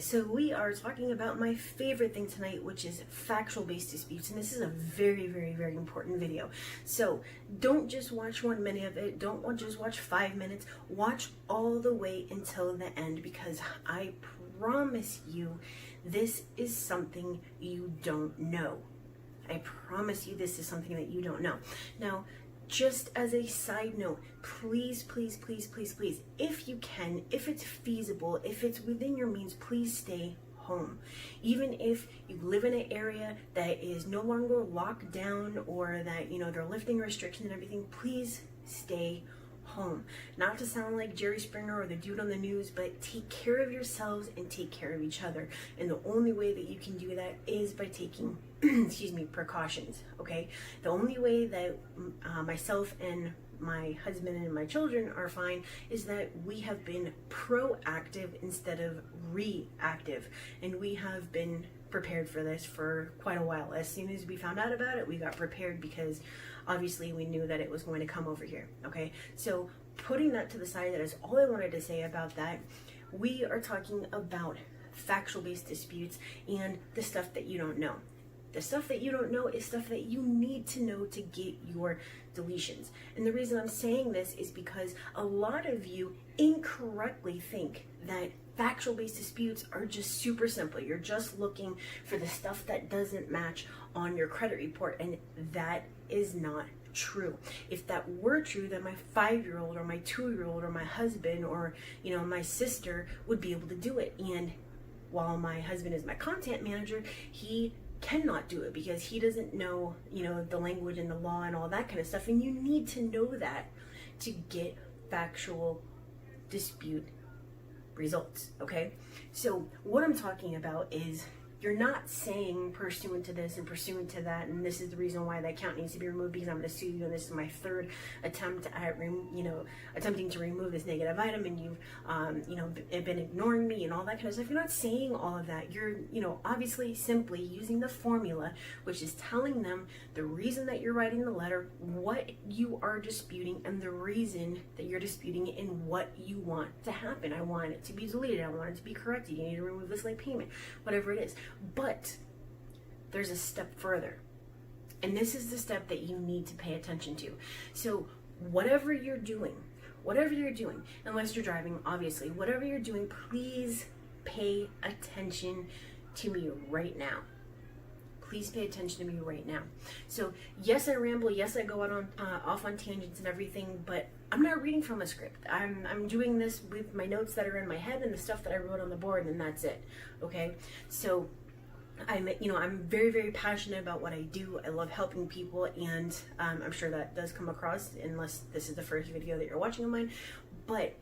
So we are talking about my favorite thing tonight, which is factual-based disputes, and this is a very, very, very important video. So don't just watch 1 minute of it, don't just watch 5 minutes, watch all the way until the end, because I promise you this is something you don't know. I promise you this is something that you don't know. Now, just as a side note, please, please, please, please, please, if you can, if it's feasible, if it's within your means, please stay home. Even if you live in an area that is no longer locked down, or that, you know, they're lifting restrictions and everything, please stay home. Not to sound like Jerry Springer or the dude on the news, but take care of yourselves and take care of each other. And the only way that you can do that is by taking excuse me, precautions. Okay, the only way that myself and my husband and my children are fine is that we have been proactive instead of reactive, and we have been prepared for this for quite a while. As soon as we found out about it, we got prepared, because obviously we knew that it was going to come over here. Okay, so putting that to the side, that is all I wanted to say about that. We are talking about factual-based disputes and the stuff that you don't know. The stuff that you don't know is stuff that you need to know to get your deletions. And the reason I'm saying this is because a lot of you incorrectly think that factual-based disputes are just super simple. You're just looking for the stuff that doesn't match on your credit report, and that is not true. If that were true, then my 5-year-old or my 2-year-old or my husband or, you know, my sister would be able to do it. And while my husband is my content manager, he cannot do it because he doesn't know, you know, the language and the law and all that kind of stuff. And you need to know that to get factual dispute results. Okay, so what I'm talking about is, you're not saying pursuant to this and pursuant to that, and this is the reason why that account needs to be removed because I'm going to sue you, and this is my third attempt at attempting to remove this negative item, and you've been ignoring me and all that kind of stuff. You're not saying all of that. You're, you know, obviously simply using the formula, which is telling them the reason that you're writing the letter, what you are disputing, and the reason that you're disputing it, and what you want to happen. I want it to be deleted. I want it to be corrected. You need to remove this late payment, whatever it is. But there's a step further, and this is the step that you need to pay attention to. So whatever you're doing, unless you're driving, obviously, whatever you're doing, please pay attention to me right now. Please pay attention to me right now. So yes, I ramble, yes, I go out on off on tangents and everything, but I'm not reading from a script. I'm doing this with my notes that are in my head and the stuff that I wrote on the board, and that's it. Okay, so I'm very, very passionate about what I do. I love helping people, and I'm sure that does come across, unless this is the first video that you're watching of mine. But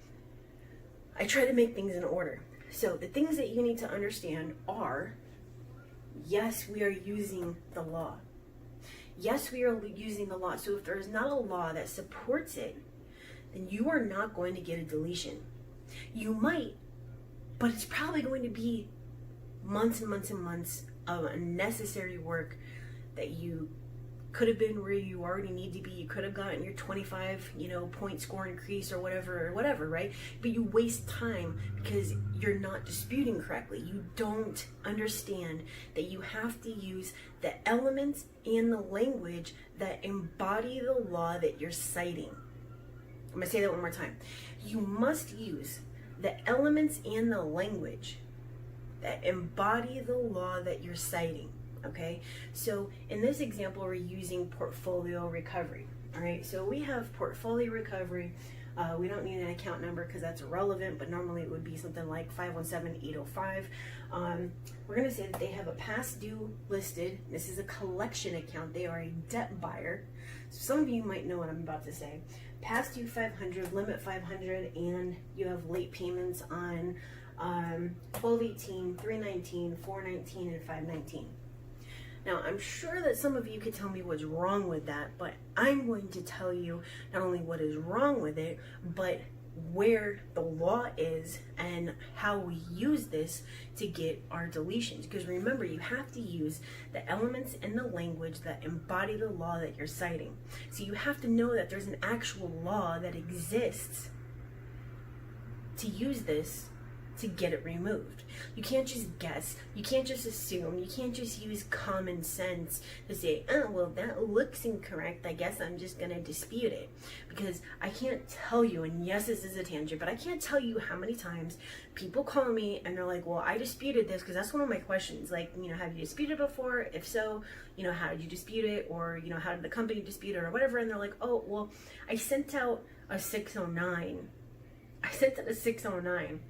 I try to make things in order. So the things that you need to understand are, yes, we are using the law. Yes, we are using the law. So if there is not a law that supports it, then you are not going to get a deletion. You might, but it's probably going to be months and months and months of unnecessary work that you could have been where you already need to be. You could have gotten your 25, point score increase or whatever, right? But you waste time because you're not disputing correctly. You don't understand that you have to use the elements and the language that embody the law that you're citing. I'm gonna say that one more time. You must use the elements and the language that embody the law that you're citing. Okay, so in this example, we're using portfolio recovery. All right, so we have portfolio recovery. We don't need an account number because that's irrelevant, but normally it would be something like 517805. We're going to say that they have a past due listed. This is a collection account. They are a debt buyer. So some of you might know what I'm about to say. Past due 500, limit 500, and you have late payments on 1218, 319, 419, and 519. Now, I'm sure that some of you could tell me what's wrong with that, but I'm going to tell you not only what is wrong with it, but where the law is and how we use this to get our deletions. Because remember, you have to use the elements and the language that embody the law that you're citing. So you have to know that there's an actual law that exists to use this to get it removed. You can't just guess. You can't just assume. You can't just use common sense to say, oh, well, that looks incorrect. I guess I'm just going to dispute it. Because I can't tell you, and yes, this is a tangent, but I can't tell you how many times people call me and they're like, well, I disputed this, because that's one of my questions. Like, you know, have you disputed before? If so, you know, how did you dispute it? Or, you know, how did the company dispute it or whatever? And they're like, oh, well, I sent out a 609. I sent out a 609.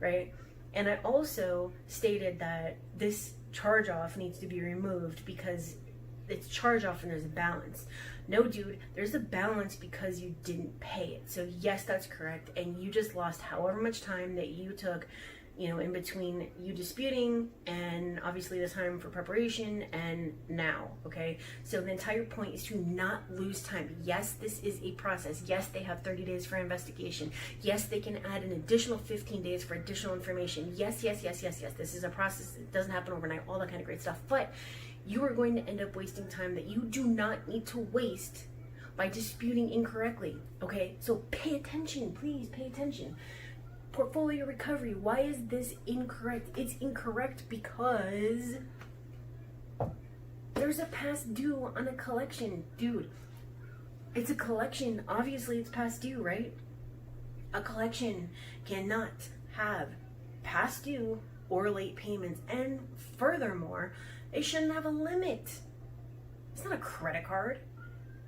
Right? And I also stated that this charge off needs to be removed because it's charge off and there's a balance. No, dude, there's a balance because you didn't pay it. So yes, that's correct. And you just lost however much time that you took, you know, in between you disputing and obviously the time for preparation and now, okay? So the entire point is to not lose time. Yes, this is a process. Yes, they have 30 days for investigation. Yes, they can add an additional 15 days for additional information. Yes. This is a process. It doesn't happen overnight, all that kind of great stuff. But you are going to end up wasting time that you do not need to waste by disputing incorrectly, okay? So pay attention, please pay attention. Portfolio recovery, why is this incorrect? It's incorrect because there's a past due on a collection. Dude, it's a collection. Obviously, it's past due, right? A collection cannot have past due or late payments. And furthermore, they shouldn't have a limit. It's not a credit card.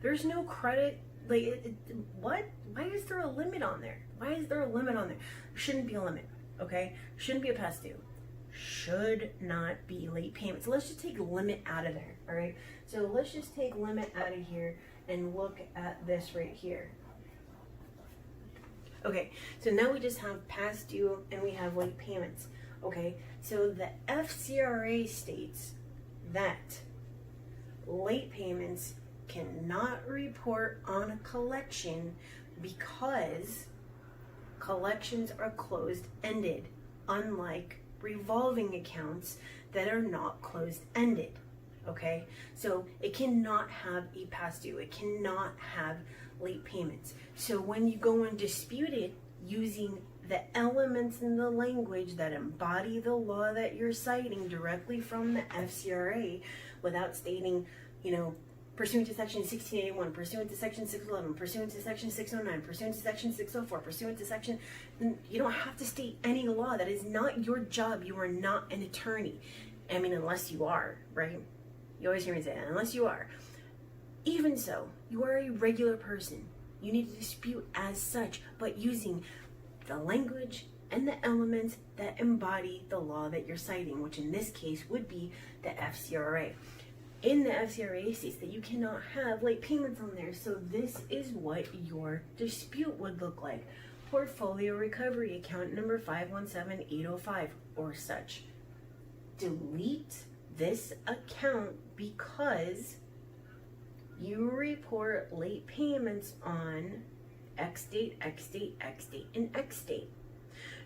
There's no credit. Like, what? Why is there a limit on there? Why is there a limit on there? There shouldn't be a limit, okay? Shouldn't be a past due. Should not be late payments. Let's just take limit out of there, all right? So let's just take limit out of here and look at this right here. Okay, so now we just have past due and we have late payments, okay? So the FCRA states that late payments cannot report on a collection because collections are closed-ended, unlike revolving accounts that are not closed-ended, okay? So it cannot have a past due. It cannot have late payments. So when you go and dispute it using the elements in the language that embody the law that you're citing directly from the FCRA without stating, you know, pursuant to section 1681, pursuant to section 611, pursuant to section 609, pursuant to section 604, pursuant to section, you don't have to state any law. That is not your job. You are not an attorney. I mean, unless you are, right? You always hear me say that, unless you are. Even so, you are a regular person. You need to dispute as such, but using the language and the elements that embody the law that you're citing, which in this case would be the FCRA. In the FCRA states that you cannot have late payments on there. So this is what your dispute would look like. Portfolio recovery account number 517805 or such. Delete this account because you report late payments on X date, X date, X date, and X date.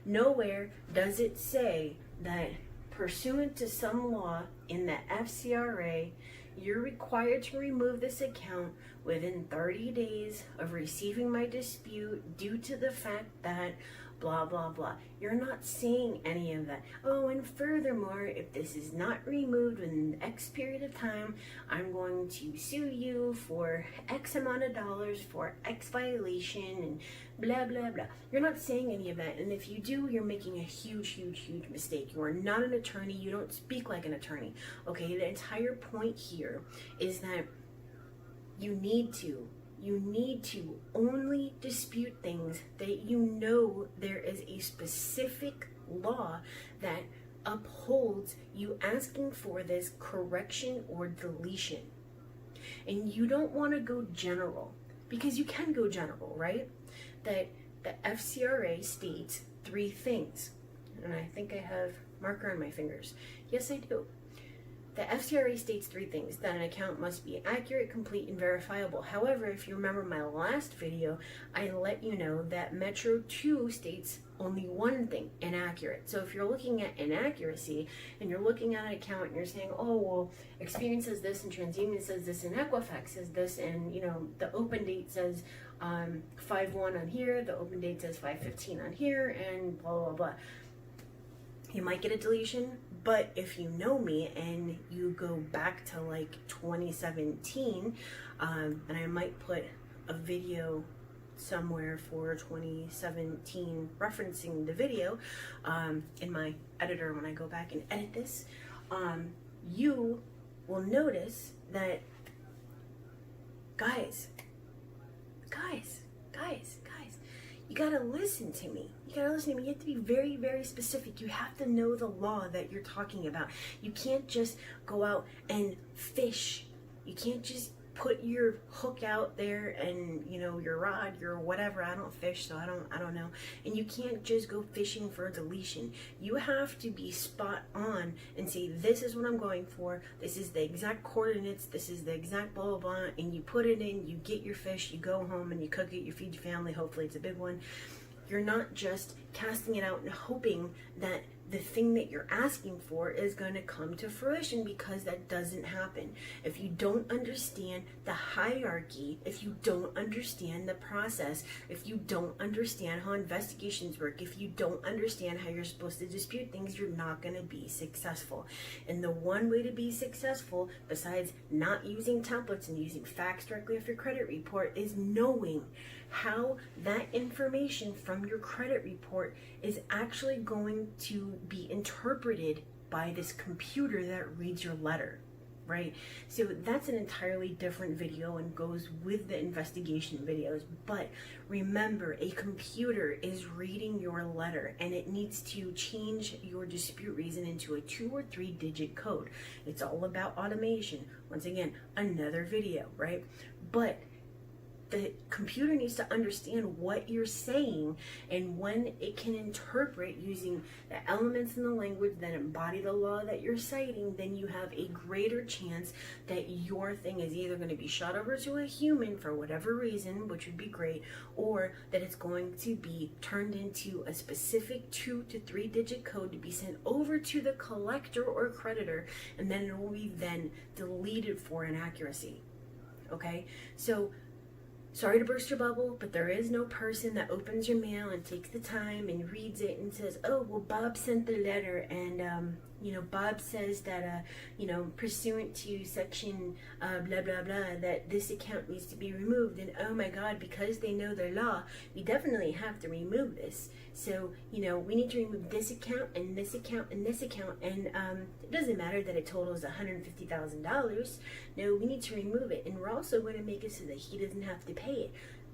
Nowhere does it say that pursuant to some law in the FCRA, you're required to remove this account within 30 days of receiving my dispute due to the fact that blah, blah, blah. You're not saying any of that. Oh, and furthermore, if this is not removed within X period of time, I'm going to sue you for X amount of dollars for X violation and blah, blah, blah. You're not saying any of that. And if you do, you're making a huge mistake. You are not an attorney. You don't speak like an attorney. Okay, the entire point here is that you need to only dispute things that you know there is a specific law that upholds you asking for this correction or deletion. And you don't want to go general, because you can go general, right? That the FCRA states 3 things. And I think I have marker on my fingers. Yes, I do. The FCRA states 3 things: that an account must be accurate, complete, and verifiable. However, if you remember my last video, I let you know that Metro 2 states only 1 thing: inaccurate. So if you're looking at inaccuracy and you're looking at an account and you're saying, oh, well, Experience says this and TransUnion says this and Equifax says this, and, you know, the open date says 5/1 on here, the open date says 5/15 on here, and blah, blah, blah. You might get a deletion, but if you know me and you go back to like 2017, and I might put a video somewhere for 2017 referencing the video in my editor when I go back and edit this, you will notice that guys, you gotta listen to me. You have to be very, very specific. You have to know the law that you're talking about. You can't just go out and fish. You can't just put your hook out there and, you know, your rod, your whatever. I don't fish, so I don't know. And you can't just go fishing for a deletion. You have to be spot on and say, this is what I'm going for. This is the exact coordinates. This is the exact blah, blah, blah. And you put it in, you get your fish, you go home and you cook it, you feed your family. Hopefully it's a big one. You're not just casting it out and hoping that the thing that you're asking for is going to come to fruition, because that doesn't happen. If you don't understand the hierarchy, if you don't understand the process, if you don't understand how investigations work, if you don't understand how you're supposed to dispute things, you're not going to be successful. And the one way to be successful, besides not using templates and using facts directly off your credit report, is knowing how that information from your credit report is actually going to be interpreted by this computer that reads your letter, right? So that's an entirely different video and goes with the investigation videos. But remember, a computer is reading your letter and it needs to change your dispute reason into a 2 or 3 digit code. It's all about automation. Once again, another video, right? But the computer needs to understand what you're saying, and when it can interpret using the elements in the language that embody the law that you're citing, then you have a greater chance that your thing is either going to be shot over to a human for whatever reason, which would be great, or that it's going to be turned into a specific 2 to 3 digit code to be sent over to the collector or creditor, and then it will be then deleted for inaccuracy. Okay, so sorry to burst your bubble, but there is no person that opens your mail and takes the time and reads it and says, oh, well, Bob sent the letter, and, you know, Bob says that, you know, pursuant to section blah, blah, blah, that this account needs to be removed. And, oh, my God, because they know their law, we definitely have to remove this. So, you know, we need to remove this account and this account and this account. And it doesn't matter that it totals $150,000. No, we need to remove it. And we're also going to make it so that he doesn't have to pay it.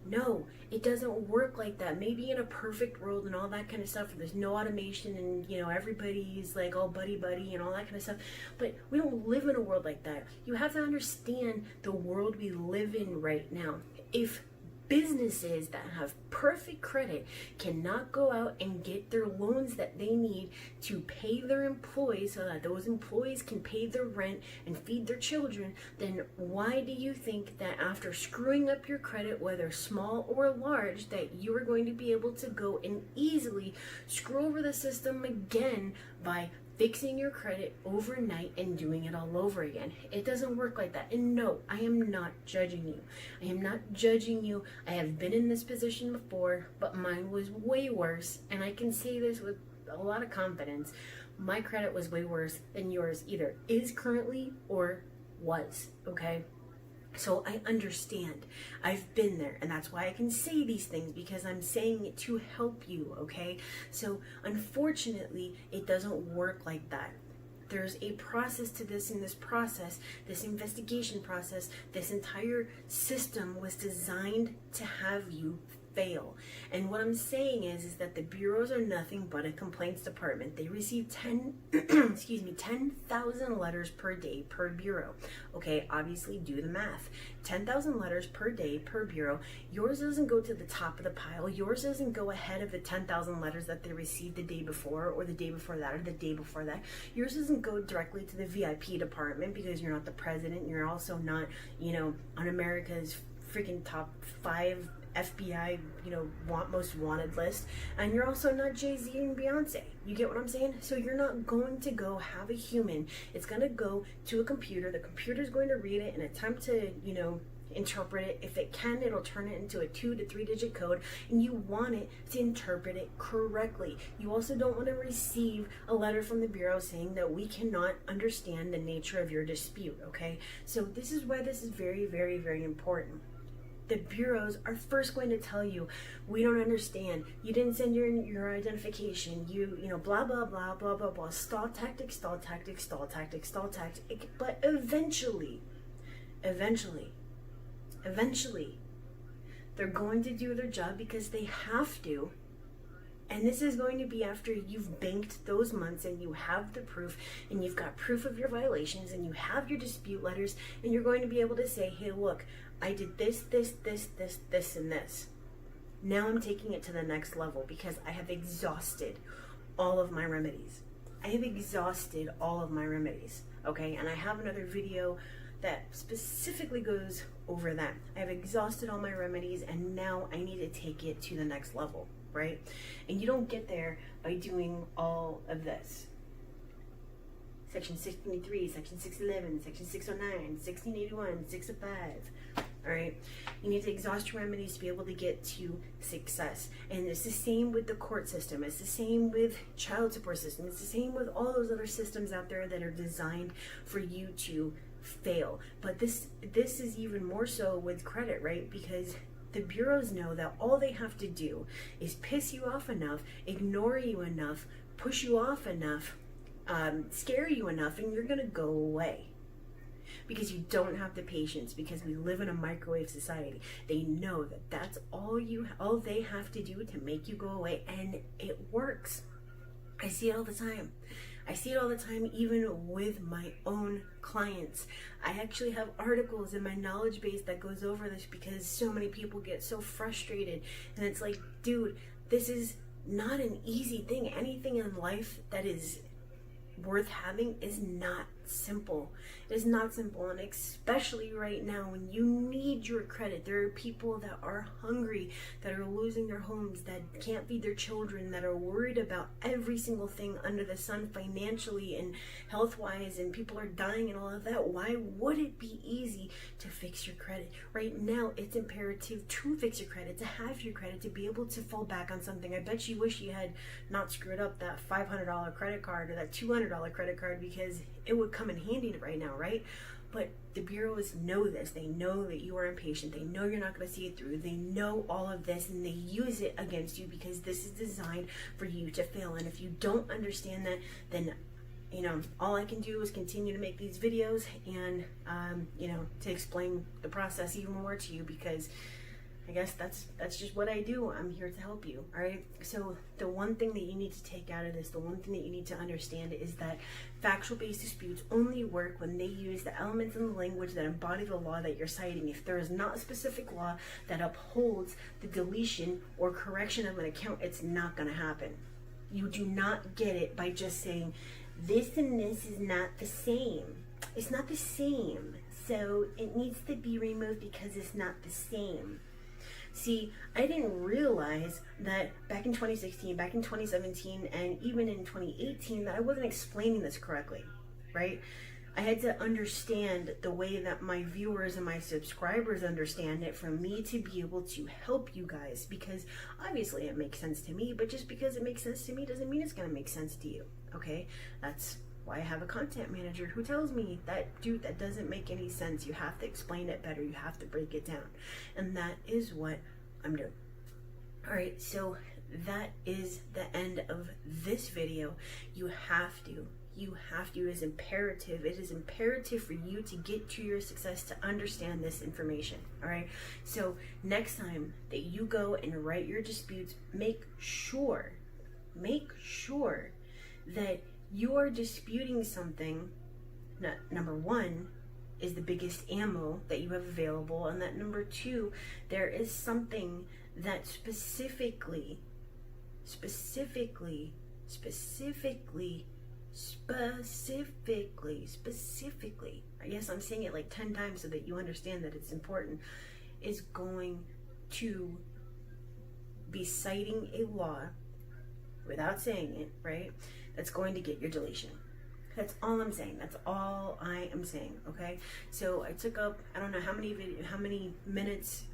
No, it doesn't work like that. Maybe in a perfect world and all that kind of stuff, where there's no automation and, you know, everybody's like all buddy-buddy and all that kind of stuff. But we don't live in a world like that. You have to understand the world we live in right now. If businesses that have perfect credit cannot go out and get their loans that they need to pay their employees so that those employees can pay their rent and feed their children, then why do you think that after screwing up your credit, whether small or large, that you are going to be able to go and easily screw over the system again by fixing your credit overnight and doing it all over again? It doesn't work like that. And no, I am not judging you. I am not judging you. I have been in this position before, but mine was way worse. And I can say this with a lot of confidence. My credit was way worse than yours either is currently or was, okay? So I understand. I've been there, and that's why I can say these things, because I'm saying it to help you, okay? So unfortunately, it doesn't work like that. There's a process to this, and this process, this investigation process, this entire system was designed to have you fail. And what I'm saying is that the bureaus are nothing but a complaints department. They receive 10,000 letters per day per bureau. Okay, obviously do the math. 10,000 letters per day per bureau. Yours doesn't go to the top of the pile. Yours doesn't go ahead of the 10,000 letters that they received the day before, or the day before that, or the day before that. Yours doesn't go directly to the VIP department, because you're not the president. You're also not, you know, on America's freaking top 5 FBI, you know, most wanted list, and you're also not Jay-Z and Beyonce. You get what I'm saying? So you're not going to go have a human. It's going to go to a computer. The computer's going to read it and attempt to, you know, interpret it. If it can, it'll turn it into a 2 to 3 digit code, and you want it to interpret it correctly. You also don't want to receive a letter from the Bureau saying that we cannot understand the nature of your dispute, okay? So this is why this is very, very, very important. The bureaus are first going to tell you, we don't understand, you didn't send your identification, you know, blah, blah, blah, blah, blah, blah, stall tactic, stall tactic, stall tactic, stall tactic. But eventually, they're going to do their job because they have to. And this is going to be after you've banked those months and you have the proof and you've got proof of your violations and you have your dispute letters, and you're going to be able to say, hey, look, I did this, and this. Now I'm taking it to the next level because I have exhausted all of my remedies. Okay? And I have another video that specifically goes over that. I have exhausted all my remedies, and now I need to take it to the next level. Right? And you don't get there by doing all of this. Section 623, Section 611, Section 609, 1681, 605. All right? You need to exhaust your remedies to be able to get to success. And it's the same with the court system. It's the same with child support system. It's the same with all those other systems out there that are designed for you to fail. But this is even more so with credit, right? Because the bureaus know that all they have to do is piss you off enough, ignore you enough, push you off enough, scare you enough, and you're going to go away. Because you don't have the patience, because we live in a microwave society. They know that that's all they have to do to make you go away, and it works. I see it all the time. Even with my own clients. I actually have articles in my knowledge base that goes over this because so many people get so frustrated. And it's like, dude, this is not an easy thing. Anything in life that is worth having is not simple. It is not simple, and especially right now when you need your credit. There are people that are hungry, that are losing their homes, that can't feed their children, that are worried about every single thing under the sun financially and health-wise, and people are dying and all of that. Why would it be easy to fix your credit? Right now, it's imperative to fix your credit, to have your credit, to be able to fall back on something. I bet you wish you had not screwed up that $500 credit card or that $200 credit card, because it would come in handy right now, right? But the bureaus know this. They know that you are impatient. They know you're not going to see it through. They know all of this, and they use it against you because this is designed for you to fail. And if you don't understand that, then, you know, all I can do is continue to make these videos and, you know, to explain the process even more to you, because I guess that's just what I do. I'm here to help you, all right? So the one thing that you need to take out of this, the one thing that you need to understand is that factual-based disputes only work when they use the elements in the language that embody the law that you're citing. If there is not a specific law that upholds the deletion or correction of an account, it's not going to happen. You do not get it by just saying, this and this is not the same. It's not the same, so it needs to be removed because it's not the same. See, I didn't realize that back in 2016, back in 2017, and even in 2018, that I wasn't explaining this correctly, right? I had to understand the way that my viewers and my subscribers understand it for me to be able to help you guys, because obviously it makes sense to me, but just because it makes sense to me doesn't mean it's going to make sense to you, okay? That's why I have a content manager who tells me that, dude, that doesn't make any sense. You have to explain it better. You have to break it down. And that is what I'm doing. All right, so that is the end of this video. You have to, it is imperative. It is imperative for you to get to your success, to understand this information. All right, so next time that you go and write your disputes, make sure that you are disputing something. Number one is the biggest ammo that you have available, and that number two, there is something that specifically, yes, I'm saying it like 10 times so that you understand that it's important, is going to be citing a law without saying it, right? That's going to get your deletion. That's all I'm saying. That's all I am saying. Okay. So I took up, I don't know how many minutes,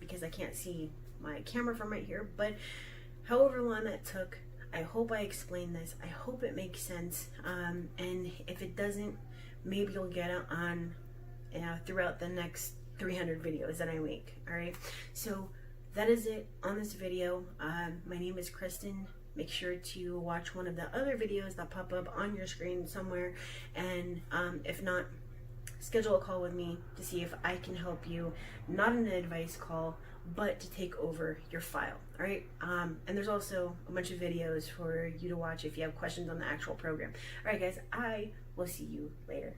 because I can't see my camera from right here, but however long that took, I hope I explained this. I hope it makes sense. And if it doesn't, maybe you'll get it on throughout the next 300 videos that I make. All right. So that is it on this video. My name is Kristen. Make sure to watch one of the other videos that pop up on your screen somewhere. And if not, schedule a call with me to see if I can help you. Not an advice call, but to take over your file. All right. And there's also a bunch of videos for you to watch if you have questions on the actual program. All right, guys, I will see you later.